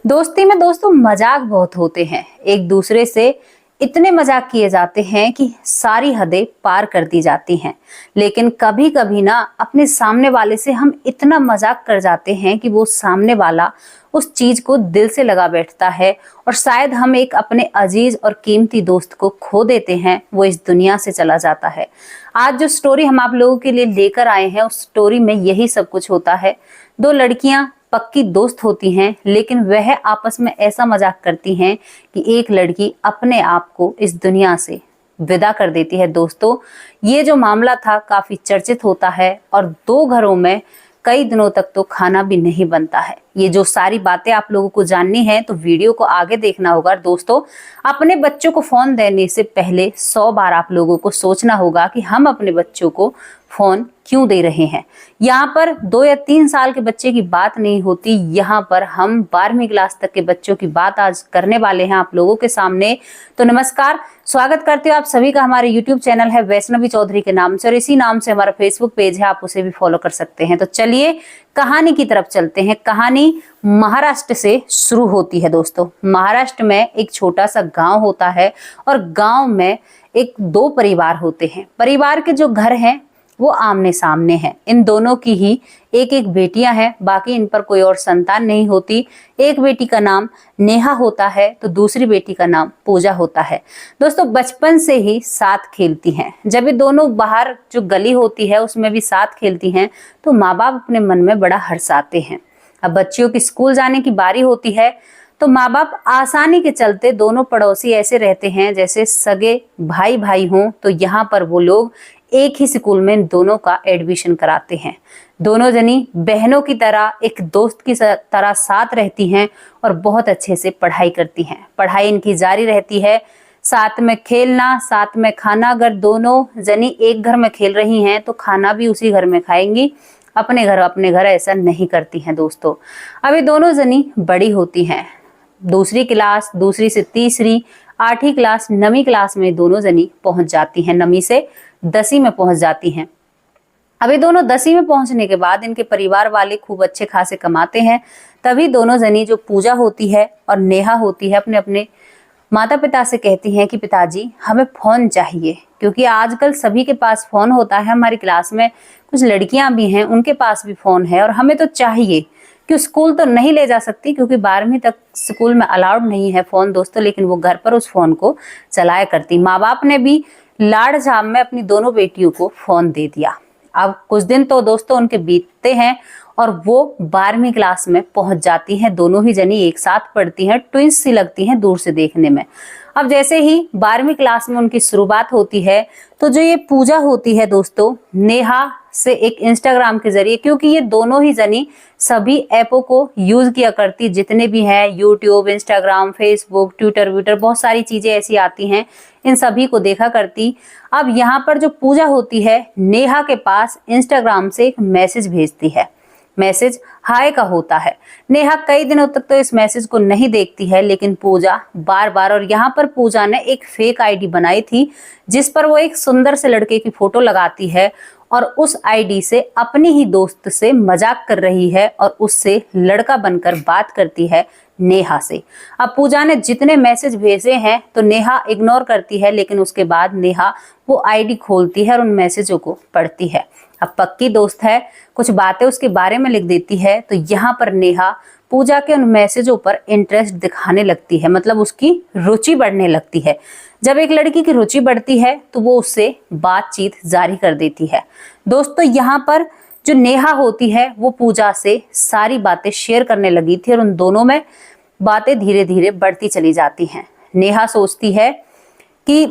दोस्ती में दोस्तों मजाक बहुत होते हैं। एक दूसरे से इतने मजाक किए जाते हैं कि सारी हदें पार कर दी जाती हैं। लेकिन कभी कभी ना अपने सामने वाले से हम इतना मजाक कर जाते हैं कि वो सामने वाला उस चीज को दिल से लगा बैठता है और शायद हम एक अपने अजीज और कीमती दोस्त को खो देते हैं, वो इस दुनिया से चला जाता है। आज जो स्टोरी हम आप लोगों के लिए लेकर आए हैं उस स्टोरी में यही सब कुछ होता है। दो लड़कियां पक्की दोस्त होती हैं, लेकिन वह आपस में ऐसा मजाक करती हैं कि एक लड़की अपने आप को इस दुनिया से विदा कर देती है। दोस्तों, ये जो मामला था काफी चर्चित होता है और दो घरों में कई दिनों तक तो खाना भी नहीं बनता है। ये जो सारी बातें आप लोगों को जाननी है तो वीडियो को आगे देखना होगा। दोस्तों, अपने बच्चों को फोन देने से पहले 100 बार आप लोगों को सोचना होगा कि हम अपने बच्चों को फोन क्यों दे रहे हैं। यहाँ पर 2 या 3 साल के बच्चे की बात नहीं होती, यहाँ पर हम 12वीं क्लास तक के बच्चों की बात आज करने वाले हैं आप लोगों के सामने। तो नमस्कार, स्वागत करते हो आप सभी का। हमारे YouTube चैनल है वैष्णवी चौधरी के नाम से और इसी नाम से हमारा Facebook पेज है, आप उसे भी फॉलो कर सकते हैं। तो चलिए कहानी की तरफ चलते हैं। कहानी महाराष्ट्र से शुरू होती है। दोस्तों, महाराष्ट्र में एक छोटा सा गांव होता है और गांव में एक 2 परिवार होते हैं। परिवार के जो घर हैं वो आमने सामने हैं। इन दोनों की ही एक एक बेटियां हैं, बाकी इन पर कोई और संतान नहीं होती। एक बेटी का नाम नेहा होता है तो दूसरी बेटी का नाम पूजा होता है। दोस्तों, बचपन से ही साथ खेलती हैं। जब ये दोनों बाहर जो गली होती है उसमें भी साथ खेलती हैं तो माँ बाप अपने मन में बड़ा हर्षाते हैं। अब बच्चियों की स्कूल जाने की बारी होती है तो माँ बाप आसानी के चलते दोनों पड़ोसी ऐसे रहते हैं जैसे सगे भाई भाई हों। तो यहाँ पर वो लोग एक ही स्कूल में दोनों का एडमिशन कराते हैं। दोनों जनी बहनों की तरह एक दोस्त की तरह साथ रहती हैं और बहुत अच्छे से पढ़ाई करती हैं। पढ़ाई इनकी जारी रहती है, साथ में खेलना, साथ में खाना। अगर दोनों जनी एक घर में खेल रही हैं तो खाना भी उसी घर में खाएंगी, अपने घर ऐसा नहीं करती हैं। दोस्तों, अभी दोनों जनी बड़ी होती हैं, दूसरी क्लास, दूसरी से तीसरी, 8वीं क्लास, 9वीं क्लास में दोनों जनी पहुंच जाती हैं। 9वीं से 10वीं में पहुंच जाती हैं। अभी दोनों 10वीं में पहुंचने के बाद इनके परिवार वाले खूब अच्छे खासे कमाते हैं। तभी दोनों जनी जो पूजा होती है और नेहा होती है अपने अपने माता पिता से कहती हैं कि पिताजी हमें फोन चाहिए, क्योंकि आजकल सभी के पास फोन होता है। हमारी क्लास में कुछ लड़कियां भी हैं, उनके पास भी फोन है और हमें तो चाहिए। कि स्कूल तो नहीं ले जा सकती क्योंकि 12वीं तक स्कूल में अलाउड नहीं है फोन दोस्तों, लेकिन वो घर पर उस फोन को चलाया करती। माँ बाप ने भी लाड़ झाम में अपनी दोनों बेटियों को फोन दे दिया। अब कुछ दिन तो दोस्तों उनके बीतते हैं और वो 12वीं क्लास में पहुंच जाती हैं। दोनों ही जनी एक साथ पढ़ती हैं, ट्विंस सी लगती हैं दूर से देखने में। अब जैसे ही 12वीं क्लास में उनकी शुरुआत होती है तो जो ये पूजा होती है दोस्तों, नेहा से एक इंस्टाग्राम के जरिए, क्योंकि ये दोनों ही जनी सभी ऐपों को यूज किया करती, जितने भी हैं यूट्यूब, इंस्टाग्राम, फेसबुक, ट्विटर, बहुत सारी चीजें ऐसी आती हैं, इन सभी को देखा करती। अब यहाँ पर जो पूजा होती है, नेहा के पास इंस्टाग्राम से एक मैसेज भेजती है। मैसेज हाय का होता है। नेहा कई दिनों तक तो इस मैसेज को नहीं देखती है, लेकिन पूजा बार बार, और यहाँ पर पूजा ने एक फेक आईडी बनाई थी जिस पर वो एक सुंदर से लड़के की फोटो लगाती है और उस आईडी से अपनी ही दोस्त से मजाक कर रही है और उससे लड़का बनकर बात करती है नेहा से। अब पूजा ने जितने मैसेज भेजे हैं तो नेहा इग्नोर करती है, लेकिन उसके बाद नेहा वो आईडी खोलती है और उन मैसेजों को पढ़ती है। अब पक्की दोस्त है, कुछ बातें उसके बारे में लिख देती है। तो यहाँ पर नेहा पूजा के उन मैसेजों पर इंटरेस्ट दिखाने लगती है, मतलब उसकी रुचि बढ़ने लगती है। जब एक लड़की की रुचि बढ़ती है तो वो उससे बातचीत जारी कर देती है। दोस्तों, यहाँ पर जो नेहा होती है वो पूजा से सारी बातें शेयर करने लगी थी और उन दोनों में बातें धीरे धीरे बढ़ती चली जाती हैं। नेहा सोचती है कि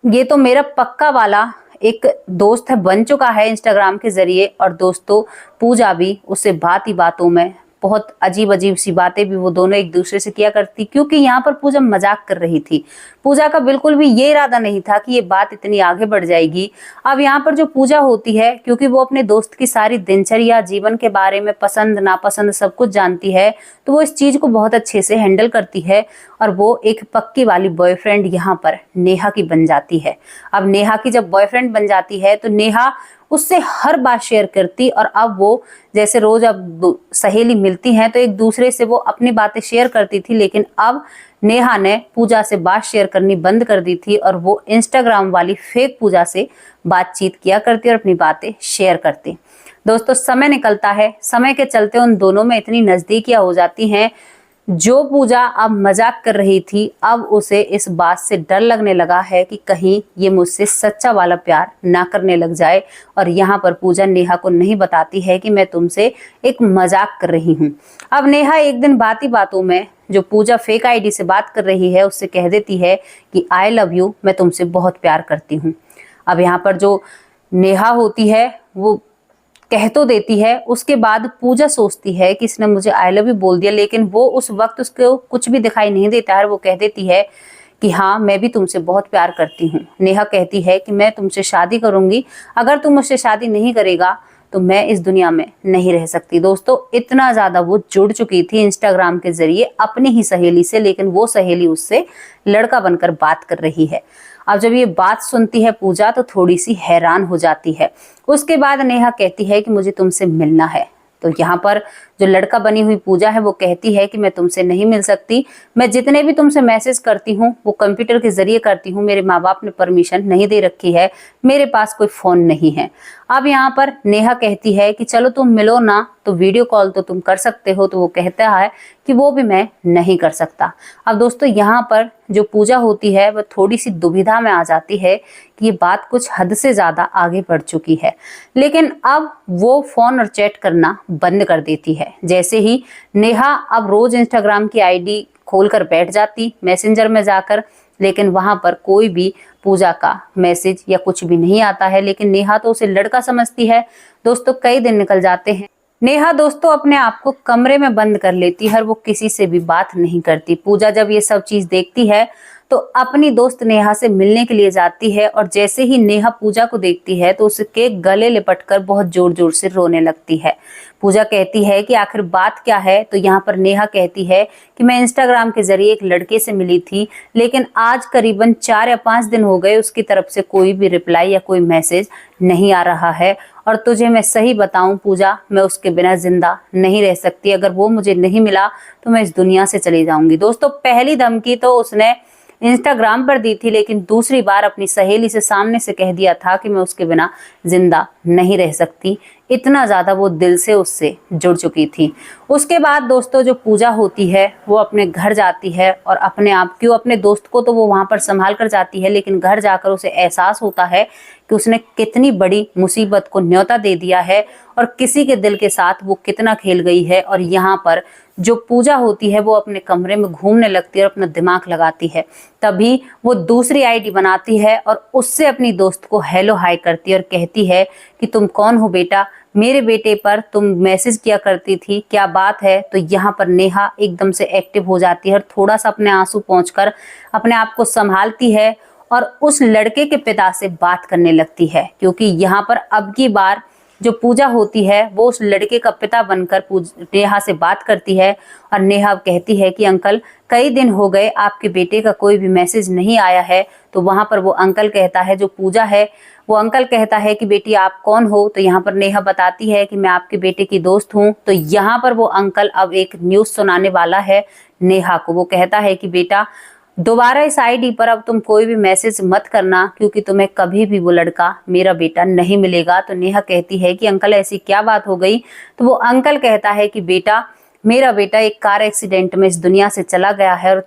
ये तो मेरा पक्का वाला एक दोस्त है, बन चुका है इंस्टाग्राम के जरिए। और दोस्तों, पूजा भी उससे बात ही बातों में बहुत अजीब अजीब सी बातें भी वो दोनों एक दूसरे से किया करती, क्योंकि यहाँ पर पूजा मजाक कर रही थी। पूजा का बिल्कुल भी ये इरादा नहीं था कि ये बात इतनी आगे बढ़ जाएगी। अब यहाँ पर जो पूजा होती है, क्योंकि वो अपने दोस्त की सारी दिनचर्या, जीवन के बारे में, पसंद नापसंद सब कुछ जानती है, तो वो इस चीज को बहुत अच्छे से हैंडल करती है और वो एक पक्की वाली बॉयफ्रेंड यहाँ पर नेहा की बन जाती है। अब नेहा की जब बॉयफ्रेंड बन जाती है तो नेहा उससे हर बात शेयर करती। और अब वो जैसे रोज अब सहेली मिलती हैं तो एक दूसरे से वो अपनी बातें शेयर करती थी, लेकिन अब नेहा ने पूजा से बात शेयर करनी बंद कर दी थी और वो इंस्टाग्राम वाली फेक पूजा से बातचीत किया करती और अपनी बातें शेयर करती। दोस्तों समय निकलता है, समय के चलते उन दोनों में इतनी नजदीकियां हो जाती हैं। जो पूजा अब मजाक कर रही थी, अब उसे इस बात से डर लगने लगा है कि कहीं ये मुझसे सच्चा वाला प्यार ना करने लग जाए। और यहाँ पर पूजा नेहा को नहीं बताती है कि मैं तुमसे एक मजाक कर रही हूँ। अब नेहा एक दिन बाती बातों में जो पूजा फेक आईडी से बात कर रही है उससे कह देती है कि आई लव यू, मैं तुमसे बहुत प्यार करती हूँ। अब यहाँ पर जो नेहा होती है वो कह तो देती है, उसके बाद पूजा सोचती है कि इसने मुझे आई लव यू बोल दिया, लेकिन वो उस वक्त उसको कुछ भी दिखाई नहीं देता है। वो कह देती है कि हाँ मैं भी तुमसे बहुत प्यार करती हूँ। नेहा कहती है कि मैं तुमसे शादी करूंगी, अगर तुम मुझसे शादी नहीं करेगा तो मैं इस दुनिया में नहीं रह सकती। दोस्तों इतना ज्यादा वो जुड़ चुकी थी इंस्टाग्राम के जरिए अपनी ही सहेली से, लेकिन वो सहेली उससे लड़का बनकर बात कर रही है। अब जब ये बात सुनती है पूजा तो थोड़ी सी हैरान हो जाती है। उसके बाद नेहा कहती है कि मुझे तुमसे मिलना है। तो यहाँ पर जो लड़का बनी हुई पूजा है वो कहती है कि मैं तुमसे नहीं मिल सकती, मैं जितने भी तुमसे मैसेज करती हूँ वो कंप्यूटर के जरिए करती हूँ, मेरे माँ बाप ने परमिशन नहीं दे रखी है, मेरे पास कोई फोन नहीं है। अब यहाँ पर नेहा कहती है कि चलो तुम मिलो ना, तो वीडियो कॉल तो तुम कर सकते हो। तो वो कहता है कि वो भी मैं नहीं कर सकता। अब दोस्तों यहाँ पर जो पूजा होती है वह थोड़ी सी दुविधा में आ जाती है कि ये बात कुछ हद से ज्यादा आगे बढ़ चुकी है, लेकिन अब वो फोन और चैट करना बंद कर देती है। जैसे ही नेहा अब रोज इंस्टाग्राम की आईडी खोलकर बैठ जाती मैसेंजर में जाकर, लेकिन वहां पर कोई भी पूजा का मैसेज या कुछ भी नहीं आता है, लेकिन नेहा तो उसे लड़का समझती है। दोस्तों कई दिन निकल जाते हैं। नेहा दोस्तों अपने आप को कमरे में बंद कर लेती है और वो किसी से भी बात नहीं करती। पूजा जब ये सब चीज देखती है तो अपनी दोस्त नेहा से मिलने के लिए जाती है, और जैसे ही नेहा पूजा को देखती है तो उसके गले लिपटकर बहुत जोर जोर से रोने लगती है। पूजा कहती है कि आखिर बात क्या है, तो यहाँ पर नेहा कहती है कि मैं इंस्टाग्राम के जरिए एक लड़के से मिली थी, लेकिन आज करीबन 4 या 5 दिन हो गए उसकी तरफ से कोई भी रिप्लाई या कोई मैसेज नहीं आ रहा है। और तुझे मैं सही बताऊं पूजा, मैं उसके बिना जिंदा नहीं रह सकती, अगर वो मुझे नहीं मिला तो मैं इस दुनिया से चली जाऊंगी। दोस्तों पहली धमकी तो उसने इंस्टाग्राम पर दी थी, लेकिन दूसरी बार अपनी सहेली से सामने से कह दिया था कि मैं उसके बिना जिंदा नहीं रह सकती। इतना ज्यादा वो दिल से उससे जुड़ चुकी थी। उसके बाद दोस्तों जो पूजा होती है वो अपने घर जाती है, और अपने आप क्यों अपने दोस्त को तो वो वहां पर संभाल कर जाती है, लेकिन घर जाकर उसे एहसास होता है कि उसने कितनी बड़ी मुसीबत को न्योता दे दिया है और किसी के दिल के साथ वो कितना खेल गई है। और यहाँ पर जो पूजा होती है वो अपने कमरे में घूमने लगती है और अपना दिमाग लगाती है। तभी वो दूसरी आईडी बनाती है और उससे अपनी दोस्त को हेलो हाय करती है और कहती है कि तुम कौन हो बेटा, मेरे बेटे पर तुम मैसेज किया करती थी, क्या बात है। तो यहाँ पर नेहा एकदम से एक्टिव हो जाती है और थोड़ा सा अपने आंसू पोंछकर अपने आप को संभालती है और उस लड़के के पिता से बात करने लगती है, क्योंकि यहाँ पर अब की बार जो पूजा होती है वो उस लड़के का पिता बनकर नेहा से बात करती है। और नेहा कहती है कि अंकल कई दिन हो गए आपके बेटे का कोई भी मैसेज नहीं आया है। तो वहां पर वो अंकल कहता है, जो पूजा है वो अंकल कहता है कि बेटी आप कौन हो। तो यहाँ पर नेहा बताती है कि मैं आपके बेटे की दोस्त हूँ। तो यहाँ पर वो अंकल अब एक न्यूज सुनाने वाला है नेहा को। वो कहता है कि बेटा दोबारा इस आईडी पर अब तुम कोई भी मैसेज मत करना, क्योंकि तुम्हें कभी भी वो लड़का मेरा बेटा नहीं मिलेगा। तो नेहा कहती है कि अंकल ऐसी क्या बात हो गई। तो वो अंकल कहता है कि बेटा मेरा बेटा एक कार एक्सीडेंट में इस दुनिया से चला गया है और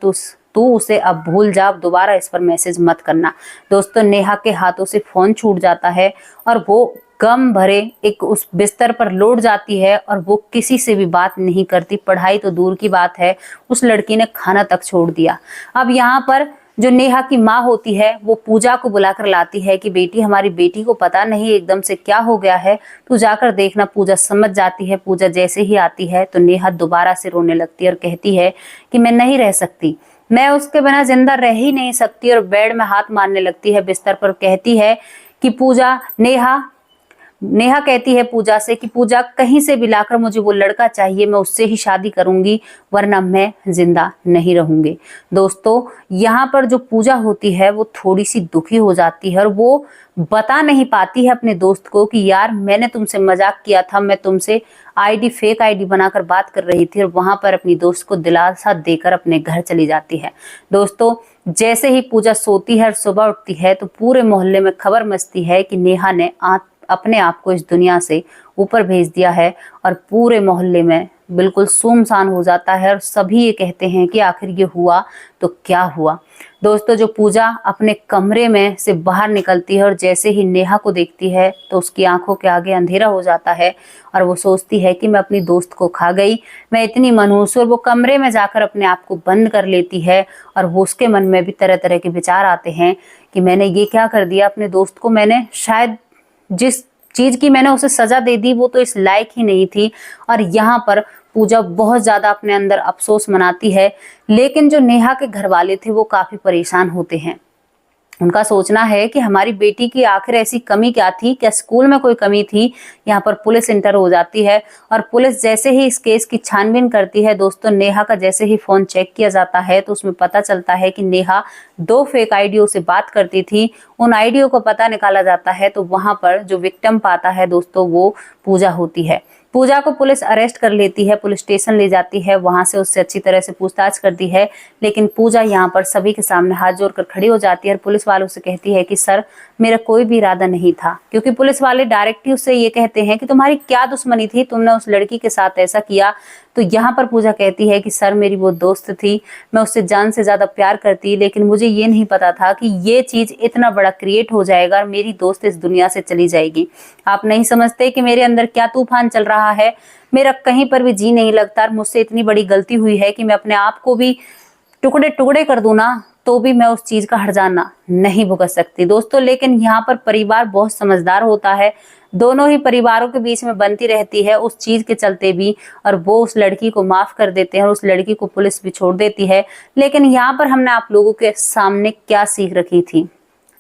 तू उसे अब भूल जा, दोबारा इस पर मैसेज मत करना। दोस्तों नेहा के हाथों से फोन छूट जाता है और वो गम भरे एक उस बिस्तर पर लौट जाती है और वो किसी से भी बात नहीं करती। पढ़ाई तो दूर की बात है, उस लड़की ने खाना तक छोड़ दिया। अब यहाँ पर जो नेहा की माँ होती है वो पूजा को बुलाकर लाती है कि बेटी हमारी बेटी को पता नहीं एकदम से क्या हो गया है, तू जाकर देखना। पूजा समझ जाती है। पूजा जैसे ही आती है तो नेहा दोबारा से रोने लगती है और कहती है कि मैं नहीं रह सकती, मैं उसके बिना जिंदा रह ही नहीं सकती। और बेड में हाथ मारने लगती है बिस्तर पर। कहती है कि पूजा नेहा नेहा कहती है पूजा से कि पूजा कहीं से भी लाकर मुझे वो लड़का चाहिए, मैं उससे ही शादी करूंगी वरना मैं जिंदा नहीं रहूंगी। दोस्तों यहाँ पर जो पूजा होती है वो थोड़ी सी दुखी हो जाती है और वो बता नहीं पाती है अपने दोस्त को कि यार मैंने तुमसे मजाक किया था, मैं तुमसे फेक आईडी बनाकर बात कर रही थी, और वहां पर अपनी दोस्त को दिलासा देकर अपने घर चली जाती है। दोस्तों जैसे ही पूजा सोती है और सुबह उठती है तो पूरे मोहल्ले में खबर मचती है कि नेहा ने अपने आप को इस दुनिया से ऊपर भेज दिया है, और पूरे मोहल्ले में बिल्कुल सुनसान हो जाता है और सभी ये कहते हैं कि आखिर ये हुआ तो क्या हुआ। दोस्तों जो पूजा अपने कमरे में से बाहर निकलती है और जैसे ही नेहा को देखती है तो उसकी आंखों के आगे अंधेरा हो जाता है और वो सोचती है कि मैं अपनी दोस्त को खा गई, मैं इतनी मनहूस हूं। और वो कमरे में जाकर अपने आप को बंद कर लेती है और वो उसके मन में भी तरह तरह के विचार आते हैं कि मैंने ये क्या कर दिया अपने दोस्त को, मैंने शायद जिस चीज की मैंने उसे सजा दे दी वो तो इस लायक ही नहीं थी। और यहाँ पर पूजा बहुत ज्यादा अपने अंदर अफसोस मनाती है, लेकिन जो नेहा के घर वाले थे वो काफी परेशान होते हैं। उनका सोचना है कि हमारी बेटी की आखिर ऐसी कमी क्या थी, क्या स्कूल में कोई कमी थी। यहाँ पर पुलिस इंटर हो जाती है और पुलिस जैसे ही इस केस की छानबीन करती है, दोस्तों नेहा का जैसे ही फोन चेक किया जाता है तो उसमें पता चलता है कि नेहा 2 फेक आईडियो से बात करती थी। उन आईडियो को पता निकाला जाता है तो वहां पर जो विक्टिम पाता है दोस्तों वो पूजा होती है। पूजा को पुलिस अरेस्ट कर लेती है, पुलिस स्टेशन ले जाती है, वहां से उससे अच्छी तरह से पूछताछ करती है, लेकिन पूजा यहाँ पर सभी के सामने हाथ जोड़कर खड़ी हो जाती है और पुलिस वालों से कहती है कि सर मेरा कोई भी इरादा नहीं था। क्योंकि पुलिस वाले डायरेक्ट ही उससे ये कहते हैं कि तुम्हारी क्या दुश्मनी थी, तुमने उस लड़की के साथ ऐसा किया। तो यहाँ पर पूजा कहती है कि सर मेरी वो दोस्त थी, मैं उससे जान से ज्यादा प्यार करती, लेकिन मुझे ये नहीं पता था कि ये चीज इतना बड़ा क्रिएट हो जाएगा और मेरी दोस्त इस दुनिया से चली जाएगी। आप नहीं समझते कि मेरे अंदर क्या तूफान चल रहा है, मेरा कहीं पर भी जी नहीं लगता, मुझसे इतनी बड़ी गलती हुई है कि मैं अपने आप को भी टुकड़े टुकड़े कर दूं ना तो भी मैं उस चीज का हर्जाना नहीं भुगत सकती। दोस्तों लेकिन यहाँ पर परिवार बहुत समझदार होता है, दोनों ही परिवारों के बीच में बनती रहती है उस चीज के चलते भी, और वो उस लड़की को माफ कर देते हैं और उस लड़की को पुलिस भी छोड़ देती है। लेकिन यहाँ पर हमने आप लोगों के सामने क्या सीख रखी थी,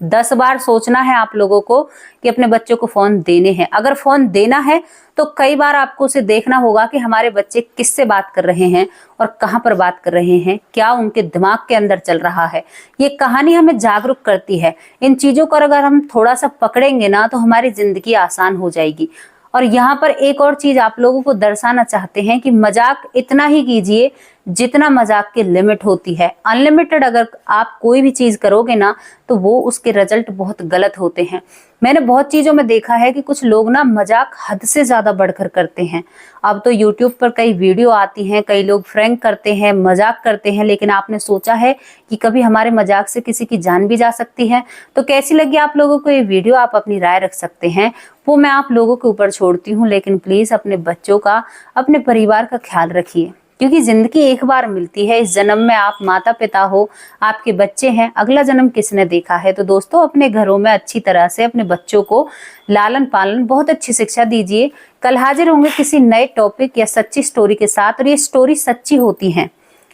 10 बार सोचना है आप लोगों को कि अपने बच्चों को फोन देने हैं। अगर फोन देना है तो कई बार आपको उसे देखना होगा कि हमारे बच्चे किससे बात कर रहे हैं और कहां पर बात कर रहे हैं, क्या उनके दिमाग के अंदर चल रहा है। ये कहानी हमें जागरूक करती है। इन चीजों को अगर हम थोड़ा सा पकड़ेंगे ना तो हमारी जिंदगी आसान हो जाएगी। और यहाँ पर एक और चीज आप लोगों को दर्शाना चाहते हैं कि मजाक इतना ही कीजिए जितना मजाक की लिमिट होती है। अनलिमिटेड अगर आप कोई भी चीज करोगे ना तो वो उसके रिजल्ट बहुत गलत होते हैं। मैंने बहुत चीजों में देखा है कि कुछ लोग ना मजाक हद से ज्यादा बढ़कर करते हैं। अब तो यूट्यूब पर कई वीडियो आती हैं, कई लोग फ्रैंक करते हैं, मजाक करते हैं, लेकिन आपने सोचा है कि कभी हमारे मजाक से किसी की जान भी जा सकती है? तो कैसी लगी आप लोगों को ये वीडियो, आप अपनी राय रख सकते हैं, वो मैं आप लोगों के ऊपर छोड़ती हूँ। लेकिन प्लीज अपने बच्चों का, अपने परिवार का ख्याल रखिए, क्योंकि जिंदगी एक बार मिलती है। इस जन्म में आप माता पिता हो, आपके बच्चे हैं, अगला जन्म किसने देखा है। तो दोस्तों अपने घरों में अच्छी तरह से अपने बच्चों को लालन पालन, बहुत अच्छी शिक्षा दीजिए। कल हाजिर होंगे किसी नए टॉपिक या सच्ची स्टोरी के साथ, और ये स्टोरी सच्ची होती हैं,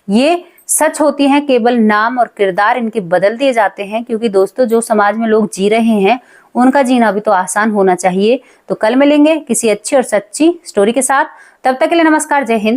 ये सच होती हैं, केवल नाम और किरदार इनके बदल दिए जाते हैं। क्योंकि दोस्तों जो समाज में लोग जी रहे हैं उनका जीना भी तो आसान होना चाहिए। तो कल मिलेंगे किसी अच्छी और सच्ची स्टोरी के साथ, तब तक के लिए नमस्कार, जय हिंद।